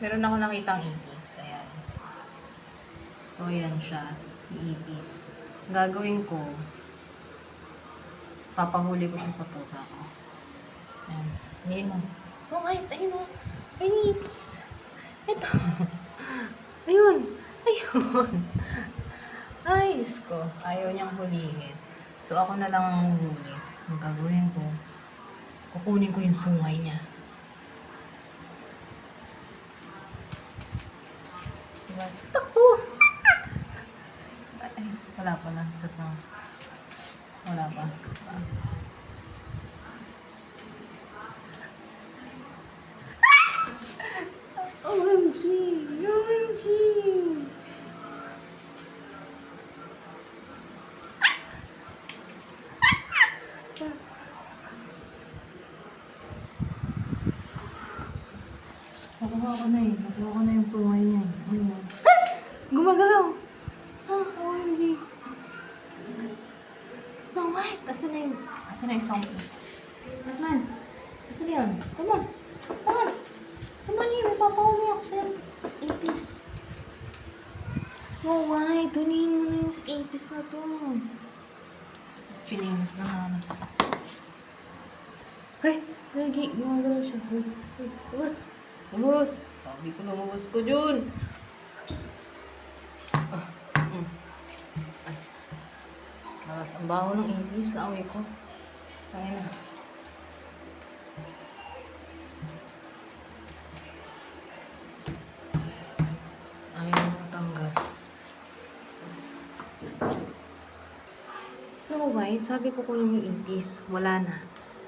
Meron ako nakitang ipis. Ayan. So, ayan siya. Ipis. Gagawin ko, papahuli ko siya sa pusa ko. Ayan. Ayan mo. So, ayun o. Ayun, ipis. Ito. Ayun. Ayun. Ay, Diyos ko. Ayaw niyang hulihin. So, ako na lang ang huli. Ang gagawin ko, kukunin ko yung sungay niya. Diba? Takbo! Ay, wala pala. Sa pang... Wala pa. OMG! OMG! Nakuha ko na eh. Nakuha ko na yung sungay niya. Gumagalaw! Ah, OMG! Snow White! Asan na yung song? Batman! Asan na yun? Come on! Come on! Come on yun! Mapapahuli ako sa'yo. Ipis! Snow White! Tunin mo na yung ipis na to. Chinilas na naman. Ay! Gagi! Gumagalaw siya. Uy! Labas! Labas! Sabi ko lumabas ko dyan! Lakas ang baho ng ipis na amoy ko. Kaya na. Ayaw mo tanggal. Snow White, sabi ko kunin yung ipis. Wala na.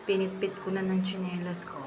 Pinitpit ko na ng tsinelas ko.